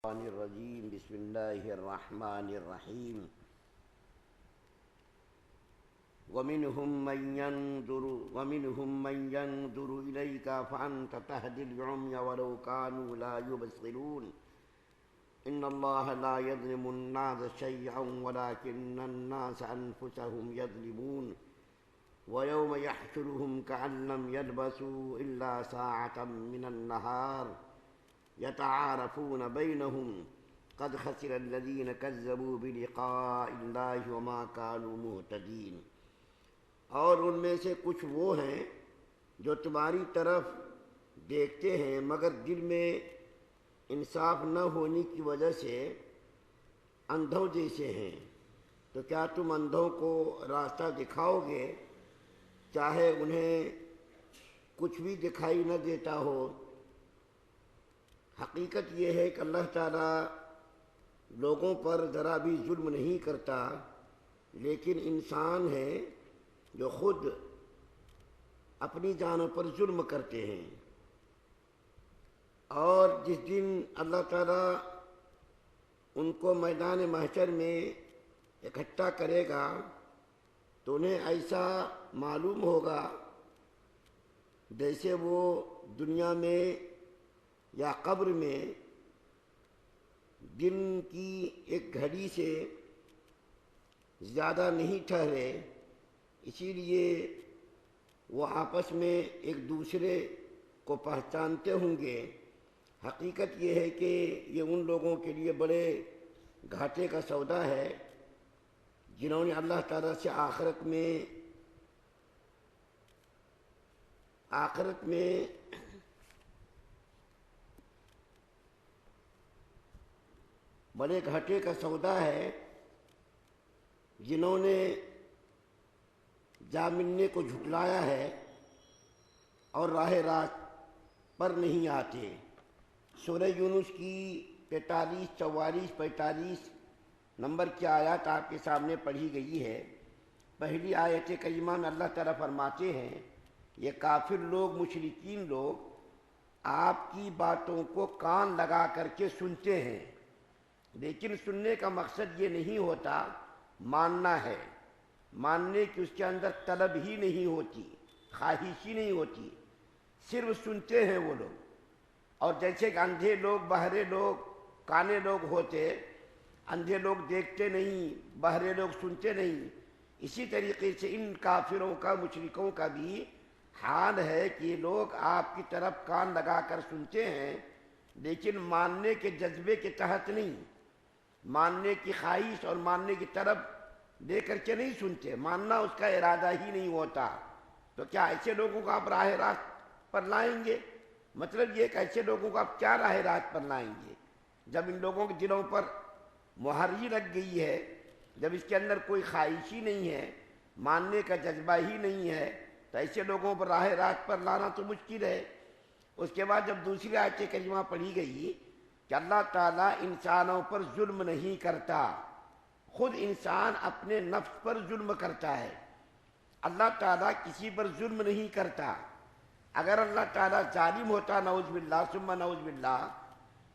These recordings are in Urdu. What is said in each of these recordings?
الشيطان الرجيم بسم الله الرحمن الرحيم ومنهم من ينظر إليك فأنت تهدي العمي ولو كانوا لا يبصرون إن الله لا يظلم الناس شيئا ولكن الناس أنفسهم يظلمون ويوم يحشرهم كأن لم يلبثوا إلا ساعة من النهار يتعارفون بينهم قد خسر الذين كذبوا بلقاء الله وما كانوا مهتدين۔ اور ان میں سے کچھ وہ ہیں جو تمہاری طرف دیکھتے ہیں مگر دل میں انصاف نہ ہونے کی وجہ سے اندھوں جیسے ہیں، تو کیا تم اندھوں کو راستہ دکھاؤ گے چاہے انہیں کچھ بھی دکھائی نہ دیتا ہو؟ حقیقت یہ ہے کہ اللہ تعالیٰ لوگوں پر ذرا بھی ظلم نہیں کرتا، لیکن انسان ہیں جو خود اپنی جانوں پر ظلم کرتے ہیں۔ اور جس دن اللہ تعالیٰ ان کو میدان محشر میں اکٹھا کرے گا تو انہیں ایسا معلوم ہوگا جیسے وہ دنیا میں یا قبر میں دن کی ایک گھڑی سے زیادہ نہیں ٹھہرے، اسی لیے وہ آپس میں ایک دوسرے کو پہچانتے ہوں گے۔ حقیقت یہ ہے کہ یہ ان لوگوں کے لیے بڑے گھاٹے کا سودا ہے جنہوں نے اللہ تعالیٰ سے آخرت میں بڑے گھاٹے کا سودا ہے جنہوں نے جا ملنے کو جھٹلایا ہے اور راہ راست پر نہیں آتے۔ سورہ یونس کی 43، 44، 45 نمبر کی آیات آپ کے سامنے پڑھی گئی ہے۔ پہلی آیت کریمہ میں اللہ تعالیٰ فرماتے ہیں یہ کافر لوگ، مشرکین لوگ آپ کی باتوں کو کان لگا کر کے سنتے ہیں، لیکن سننے کا مقصد یہ نہیں ہوتا ماننا ہے، ماننے کی اس کے اندر طلب ہی نہیں ہوتی، خواہش ہی نہیں ہوتی، صرف سنتے ہیں وہ لوگ۔ اور جیسے کہ اندھے لوگ، بہرے لوگ، کانے لوگ ہوتے، اندھے لوگ دیکھتے نہیں، بہرے لوگ سنتے نہیں، اسی طریقے سے ان کافروں کا، مشرکوں کا بھی حال ہے کہ یہ لوگ آپ کی طرف کان لگا کر سنتے ہیں لیکن ماننے کے جذبے کے تحت نہیں، ماننے کی خواہش اور ماننے کی طرف دے کر کے نہیں سنتے، ماننا اس کا ارادہ ہی نہیں ہوتا۔ تو کیا ایسے لوگوں کو آپ راہ راست پر لائیں گے؟ مطلب یہ کہ ایسے لوگوں کو آپ کیا راہ راست پر لائیں گے جب ان لوگوں کے دلوں پر مہر ہی لگ گئی ہے، جب اس کے اندر کوئی خواہش ہی نہیں ہے، ماننے کا جذبہ ہی نہیں ہے، تو ایسے لوگوں پر راہ راست پر لانا تو مشکل ہے۔ اس کے بعد جب دوسری آیت کریمہ پڑھی گئی کہ اللہ تعالیٰ انسانوں پر ظلم نہیں کرتا، خود انسان اپنے نفس پر ظلم کرتا ہے، اللہ تعالیٰ کسی پر ظلم نہیں کرتا۔ اگر اللہ تعالیٰ ظالم ہوتا نعوذ باللہ ثم نعوذ باللہ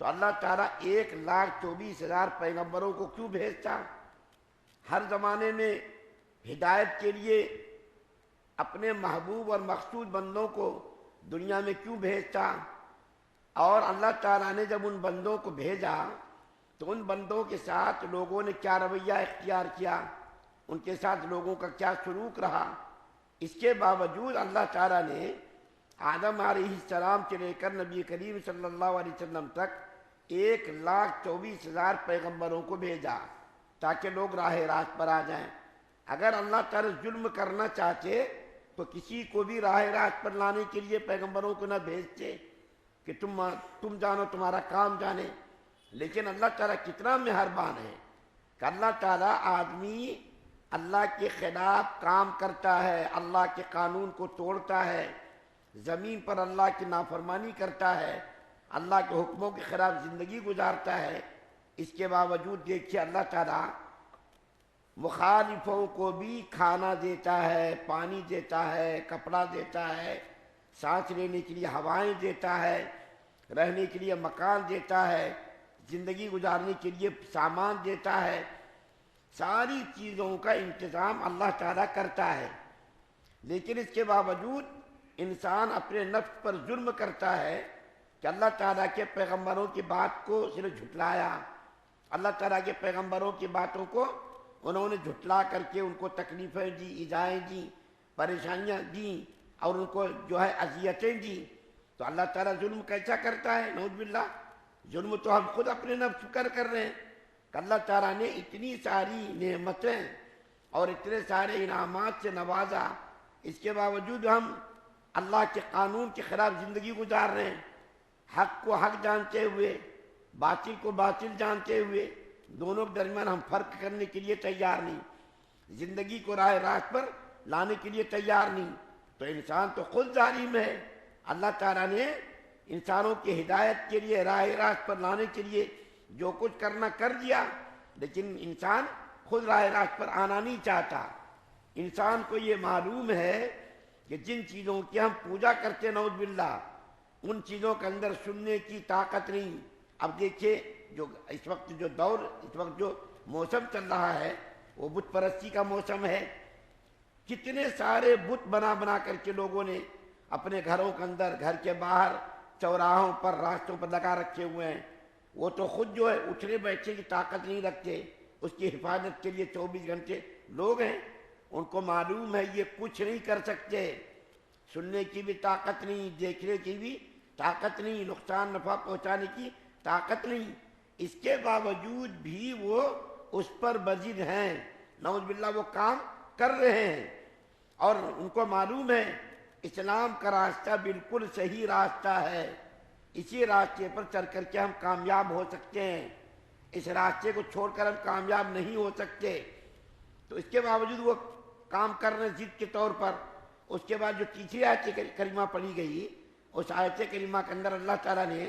تو اللہ تعالیٰ 1,24,000 پیغمبروں کو کیوں بھیجتا؟ ہر زمانے میں ہدایت کے لیے اپنے محبوب اور مقصود بندوں کو دنیا میں کیوں بھیجتا؟ اور اللہ تعالیٰ نے جب ان بندوں کو بھیجا تو ان بندوں کے ساتھ لوگوں نے کیا رویہ اختیار کیا، ان کے ساتھ لوگوں کا کیا سلوک رہا؟ اس کے باوجود اللہ تعالیٰ نے آدم علیہ السلام سے لے کر نبی کریم صلی اللہ علیہ وسلم تک 1,24,000 پیغمبروں کو بھیجا تاکہ لوگ راہ راست پر آ جائیں۔ اگر اللہ تعالیٰ ظلم کرنا چاہتے تو کسی کو بھی راہ راست پر لانے کے لیے پیغمبروں کو نہ بھیجتے کہ تم جانو، تمہارا کام جانے۔ لیکن اللہ تعالیٰ کتنا مہربان ہے کہ اللہ تعالیٰ آدمی اللہ کے خلاف کام کرتا ہے، اللہ کے قانون کو توڑتا ہے، زمین پر اللہ کی نافرمانی کرتا ہے، اللہ کے حکموں کے خلاف زندگی گزارتا ہے، اس کے باوجود دیکھیے اللہ تعالیٰ مخالفوں کو بھی کھانا دیتا ہے، پانی دیتا ہے، کپڑا دیتا ہے، سانس لینے کے لیے ہوائیں دیتا ہے، رہنے کے لیے مکان دیتا ہے، زندگی گزارنے کے لیے سامان دیتا ہے، ساری چیزوں کا انتظام اللہ تعالیٰ کرتا ہے، لیکن اس کے باوجود انسان اپنے نفس پر ظلم کرتا ہے کہ اللہ تعالیٰ کے پیغمبروں کی بات کو صرف جھٹلایا، اللہ تعالیٰ کے پیغمبروں کی باتوں کو انہوں نے جھٹلا کر کے ان کو تکلیفیں دی، ایذائیں دیں، پریشانیاں دیں، اور ان کو جو ہے اذیتیں دیں۔ تو اللہ تعالیٰ ظلم کیسا کرتا ہے؟ نعوذ باللہ، ظلم تو ہم خود اپنے نفس کر رہے ہیں کہ اللہ تعالیٰ نے اتنی ساری نعمتیں اور اتنے سارے انعامات سے نوازا، اس کے باوجود ہم اللہ کے قانون کے خلاف زندگی گزار رہے ہیں، حق کو حق جانتے ہوئے، باطل کو باطل جانتے ہوئے، دونوں کے درمیان ہم فرق کرنے کے لیے تیار نہیں، زندگی کو راہ راست پر لانے کے لیے تیار نہیں۔ تو انسان تو خود ظالم ہے۔ اللہ تعالیٰ نے انسانوں کی ہدایت کے لیے، راہ راست پر لانے کے لیے جو کچھ کرنا کر دیا، لیکن انسان خود راہ راست پر آنا نہیں چاہتا۔ انسان کو یہ معلوم ہے کہ جن چیزوں کی ہم پوجا کرتے نعوذ باللہ، ان چیزوں کے اندر سننے کی طاقت نہیں۔ اب دیکھیے جو اس وقت جو موسم چل رہا ہے وہ بت پرستی کا موسم ہے۔ کتنے سارے بت بنا کر کے لوگوں نے اپنے گھروں کے اندر، گھر کے باہر، چوراہوں پر، راستوں پر لگا رکھے ہوئے ہیں۔ وہ تو خود جو ہے اٹھنے بیٹھنے کی طاقت نہیں رکھتے، اس کی حفاظت کے لیے 24 گھنٹے لوگ ہیں، ان کو معلوم ہے یہ کچھ نہیں کر سکتے، سننے کی بھی طاقت نہیں، دیکھنے کی بھی طاقت نہیں، نقصان نفع پہنچانے کی طاقت نہیں، اس کے باوجود بھی وہ اس پر بضد ہیں، نعوذ باللہ وہ کام کر رہے ہیں، اور ان کو معلوم ہے اسلام کا راستہ بالکل صحیح راستہ ہے، اسی راستے پر چل کر کے ہم کامیاب ہو سکتے ہیں، اس راستے کو چھوڑ کر ہم کامیاب نہیں ہو سکتے۔ تو اس کے باوجود وہ کام کر رہے ہیں ضد کے طور پر۔ اس کے بعد جو تیسری آیت کریمہ پڑھی گئی، اس آیت کریمہ کے اندر اللہ تعالیٰ نے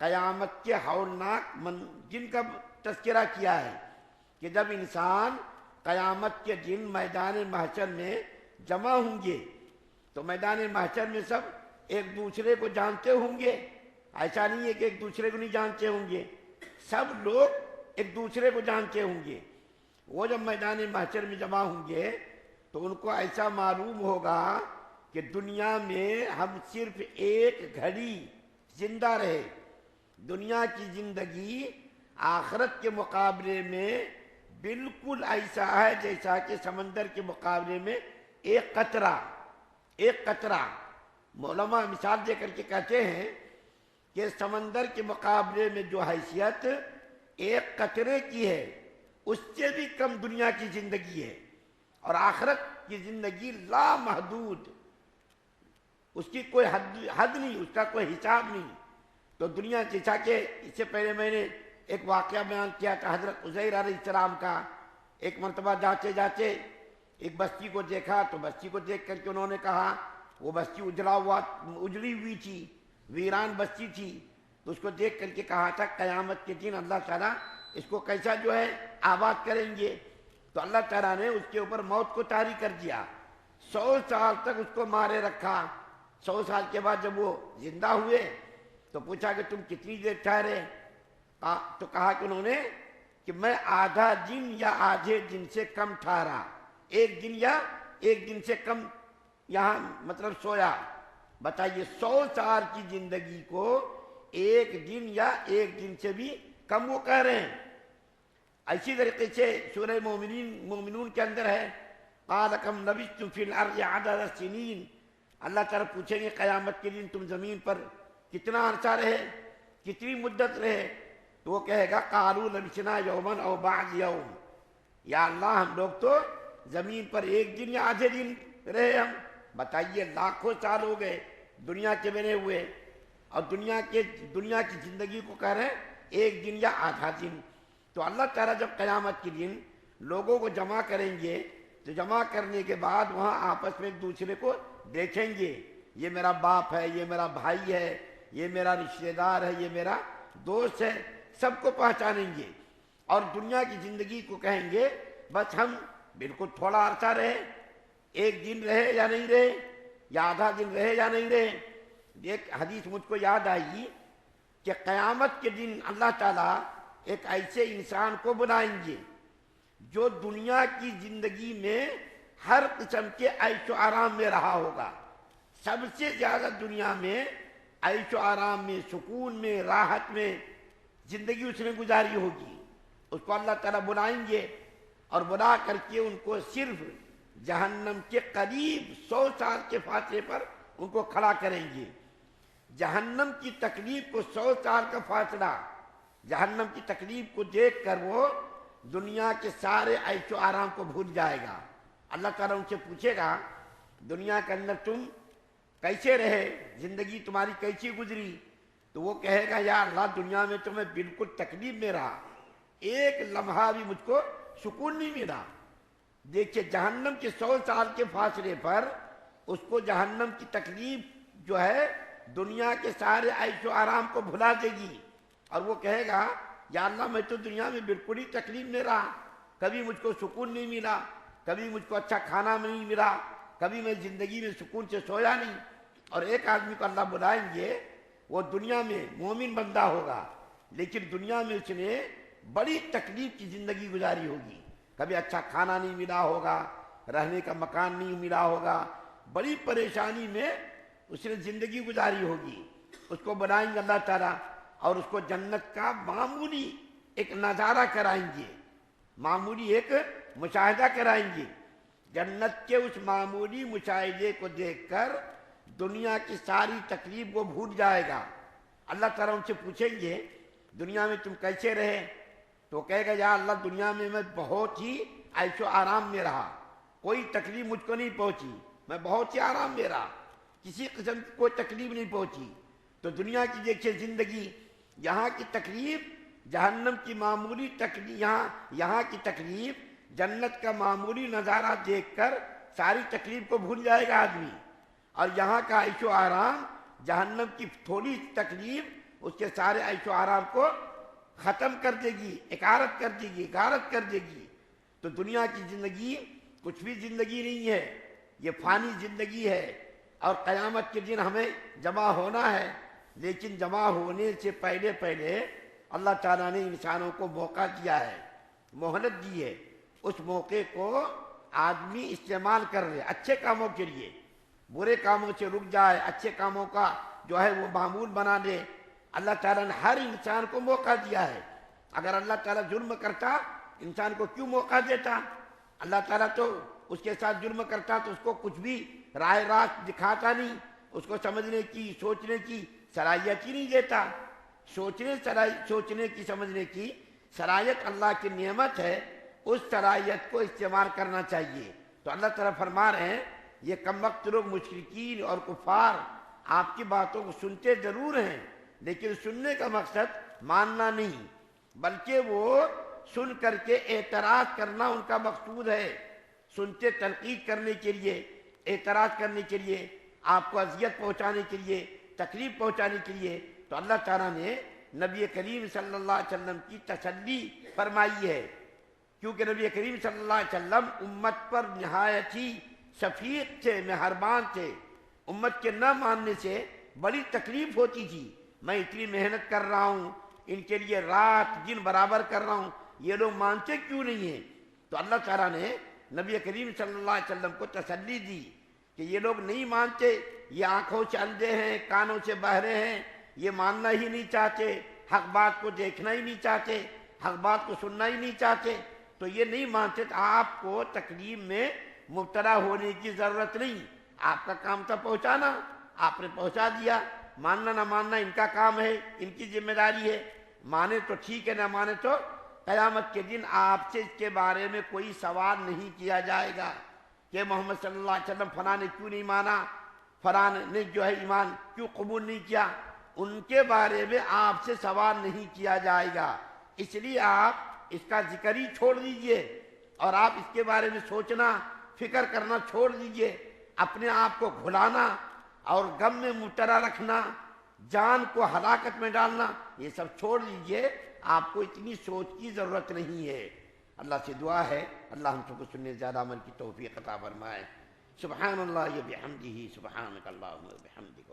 قیامت کے ہولناک دن کا تذکرہ کیا ہے کہ جب انسان قیامت کے دن میدان محشر میں جمع ہوں گے تو میدان محشر میں سب ایک دوسرے کو جانتے ہوں گے، ایسا نہیں ہے کہ ایک دوسرے کو نہیں جانتے ہوں گے، سب لوگ ایک دوسرے کو جانتے ہوں گے۔ وہ جب میدان محشر میں جمع ہوں گے تو ان کو ایسا معلوم ہوگا کہ دنیا میں ہم صرف ایک گھڑی زندہ رہے، دنیا کی زندگی آخرت کے مقابلے میں بالکل ایسا ہے جیسا کہ سمندر کے مقابلے میں ایک قطرہ۔ علماء مثال دے کر کے کہتے ہیں کہ سمندر کے مقابلے میں جو حیثیت ایک قطرے کی ہے اس سے بھی کم دنیا کی زندگی ہے، اور آخرت کی زندگی لامحدود، اس کی کوئی حد نہیں، اس کا کوئی حساب نہیں۔ تو دنیا جیسا کہ اس سے پہلے میں نے ایک واقعہ بیان کیا تھا حضرت عزیر علیہ السلام کا، ایک مرتبہ جاتے جاتے ایک بستی کو دیکھا، تو بستی کو دیکھ کر کے انہوں نے کہا، وہ بستی اجڑی ہوئی تھی، ویران بستی تھی، تو اس کو دیکھ کر کے کہا تھا قیامت کے دن اللہ تعالیٰ اس کو کیسا جو ہے آباد کریں گے، تو اللہ تعالیٰ نے اس کے اوپر موت کو طاری کر دیا، 100 سال تک اس کو مارے رکھا۔ 100 سال کے بعد جب وہ زندہ ہوئے تو پوچھا کہ تم کتنی دیر ٹھہرے؟ تو کہا کہ انہوں نے کہ میں آدھا دن یا آدھے دن سے کم ٹھہرا، ایک دن یا ایک دن سے کم یہاں مطلب سویا۔ بتائیے 100 سال کی زندگی کو ایک دن یا ایک دن سے بھی کم وہ کہہ رہے ہیں۔ اسی طریقے سے سورہ مومنون کے اندر ہے قال کم لبثتم فی الارض عدد السنین، اللہ تعالیٰ پوچھیں گے قیامت کے دن تم زمین پر کتنا عرصہ رہے، کتنی مدت رہے، تو وہ کہے گا قالوا لبثنا یوما او بعض یوم، یا اللہ ہم لوگ تو زمین پر ایک دن یا آدھے دن رہے ہم۔ بتائیے لاکھوں سال ہو گئے دنیا کے بنے ہوئے، اور دنیا کی زندگی کو کہہ رہے ہیں ایک دن یا آدھا دن۔ تو اللہ تعالیٰ جب قیامت کے دن لوگوں کو جمع کریں گے تو جمع کرنے کے بعد وہاں آپس میں ایک دوسرے کو دیکھیں گے، یہ میرا باپ ہے، یہ میرا بھائی ہے، یہ میرا رشتہ دار ہے، یہ میرا دوست ہے، سب کو پہچانیں گے، اور دنیا کی زندگی کو کہیں گے بس ہم بالکل تھوڑا عرصہ رہے، ایک دن رہے یا نہیں رہے، یا آدھا دن رہے یا نہیں رہے۔ ایک حدیث مجھ کو یاد آئی کہ قیامت کے دن اللہ تعالیٰ ایک ایسے انسان کو بنائیں گے جو دنیا کی زندگی میں ہر قسم کے عیش و آرام میں رہا ہوگا. سب سے زیادہ دنیا میں عیش و آرام میں، سکون میں، راحت میں زندگی اس نے گزاری ہوگی. اس کو اللہ تعالیٰ بنائیں گے اور بنا کر کے ان کو صرف جہنم کے قریب 100 سال کے فاصلے پر ان کو کھڑا کریں گے. جہنم کی تکلیف کو 100 سال کا فاصلہ، جہنم کی تکلیف کو دیکھ کر وہ دنیا کے سارے عیش و آرام کو بھول جائے گا. اللہ تعالیٰ ان سے پوچھے گا دنیا کے اندر تم کیسے رہے، زندگی تمہاری کیسی گزری؟ تو وہ کہے گا یا اللہ دنیا میں تو میں بالکل تکلیف میں رہا، ایک لمحہ بھی مجھ کو سکون نہیں ملا. دیکھیے جہنم کے 100 سال کے فاصلے پر اس کو جہنم کی تکلیف جو ہے دنیا کے سارے عیش و آرام کو بھلا دے گی، اور وہ کہے گا یا اللہ میں تو دنیا میں بالکل ہی تکلیف میں رہا، کبھی مجھ کو سکون نہیں ملا، کبھی مجھ کو اچھا کھانا نہیں ملا، کبھی میں زندگی میں سکون سے سویا نہیں. اور ایک آدمی کو اللہ بلائیں گے، وہ دنیا میں مومن بندہ ہوگا لیکن دنیا میں اس نے بڑی تکلیف کی زندگی گزاری ہوگی. کبھی اچھا کھانا نہیں ملا ہوگا، رہنے کا مکان نہیں ملا ہوگا، بڑی پریشانی میں اس نے زندگی گزاری ہوگی. اس کو بنائیں گے اللہ تعالیٰ اور اس کو جنت کا معمولی ایک نظارہ کرائیں گے، معمولی ایک مشاہدہ کرائیں گے. جنت کے اس معمولی مشاہدے کو دیکھ کر دنیا کی ساری تکلیف وہ بھول جائے گا. اللہ تعالیٰ ان سے پوچھیں گے دنیا میں تم کیسے رہے؟ تو کہے گا یا اللہ دنیا میں میں بہت ہی عیش و آرام میں رہا، کوئی تکلیف مجھ کو نہیں پہنچی، میں بہت ہی آرام میں رہا، کسی قسم کی کوئی تکلیف نہیں پہنچی. تو دنیا کی دیکھیے زندگی، یہاں کی تکلیف جہنم کی معمولی تکلیف، یہاں کی تکلیف جنت کا معمولی نظارہ دیکھ کر ساری تکلیف کو بھول جائے گا آدمی. اور یہاں کا عیش و آرام جہنم کی تھوڑی تکلیف اس کے سارے عیش و آرام کو ختم کر دے گی، غارت کر دے گی، غارت کر دے گی. تو دنیا کی زندگی کچھ بھی زندگی نہیں ہے، یہ فانی زندگی ہے اور قیامت کے دن ہمیں جمع ہونا ہے. لیکن جمع ہونے سے پہلے اللہ تعالیٰ نے انسانوں کو موقع دیا ہے، مہلت دی ہے. اس موقع کو آدمی استعمال کر رہے اچھے کاموں کے لیے، برے کاموں سے رک جائے، اچھے کاموں کا جو ہے وہ معمول بنا لے. اللہ تعالیٰ نے ہر انسان کو موقع دیا ہے. اگر اللہ تعالیٰ ظلم کرتا انسان کو کیوں موقع دیتا؟ اللہ تعالیٰ تو اس کے ساتھ ظلم کرتا تو اس کو کچھ بھی راہ راست دکھاتا نہیں، اس کو سمجھنے کی، سوچنے کی صلاحیت ہی نہیں دیتا. سوچنے کی، سمجھنے کی صلاحیت اللہ کی نعمت ہے، اس صلاحیت کو استعمال کرنا چاہیے. تو اللہ تعالیٰ فرما رہے ہیں یہ کم وقت لوگ مشرکین اور کفار آپ کی باتوں کو سنتے ضرور ہیں لیکن سننے کا مقصد ماننا نہیں، بلکہ وہ سن کر کے اعتراض کرنا ان کا مقصود ہے. سنتے تنقید کرنے کے لیے، اعتراض کرنے کے لیے، آپ کو اذیت پہنچانے کے لیے، تکلیف پہنچانے کے لیے. تو اللہ تعالیٰ نے نبی کریم صلی اللہ علیہ وسلم کی تسلی فرمائی ہے، کیونکہ نبی کریم صلی اللہ علیہ وسلم امت پر نہایت ہی شفیق تھے، مہربان تھے. امت کے نہ ماننے سے بڑی تکلیف ہوتی تھی. میں اتنی محنت کر رہا ہوں، ان کے لیے رات دن برابر کر رہا ہوں، یہ لوگ مانتے کیوں نہیں ہیں؟ تو اللہ تعالیٰ نے نبی کریم صلی اللہ علیہ وسلم کو تسلی دی کہ یہ لوگ نہیں مانتے، یہ آنکھوں سے اندھے ہیں، کانوں سے بہرے ہیں، یہ ماننا ہی نہیں چاہتے، حق بات کو دیکھنا ہی نہیں چاہتے، حق بات کو سننا ہی نہیں چاہتے. تو یہ نہیں مانتے تو آپ کو تکلیف میں مبتلا ہونے کی ضرورت نہیں. آپ کا کام تھا پہنچانا، آپ نے پہنچا دیا. ماننا نہ ماننا ان کا کام ہے، ان کی ذمہ داری ہے. مانے تو ٹھیک ہے، نہ مانے تو قیامت کے دن آپ سے اس کے بارے میں کوئی سوال نہیں کیا جائے گا کہ محمد صلی اللہ علیہ وسلم فلاں نے کیوں نہیں مانا، فلاں نے جو ہے ایمان کیوں قبول نہیں کیا. ان کے بارے میں آپ سے سوال نہیں کیا جائے گا. اس لیے آپ اس کا ذکر ہی چھوڑ دیجئے اور آپ اس کے بارے میں سوچنا، فکر کرنا چھوڑ دیجئے. اپنے آپ کو بھلانا اور غم میں مبتلا رکھنا، جان کو ہلاکت میں ڈالنا، یہ سب چھوڑ دیجئے. آپ کو اتنی سوچ کی ضرورت نہیں ہے. اللہ سے دعا ہے اللہ ہم سب کو سننے زیادہ عمل کی توفیق عطا فرمائے. سبحان اللہ بحمدہ، سبحانک اللہم وبحمدک.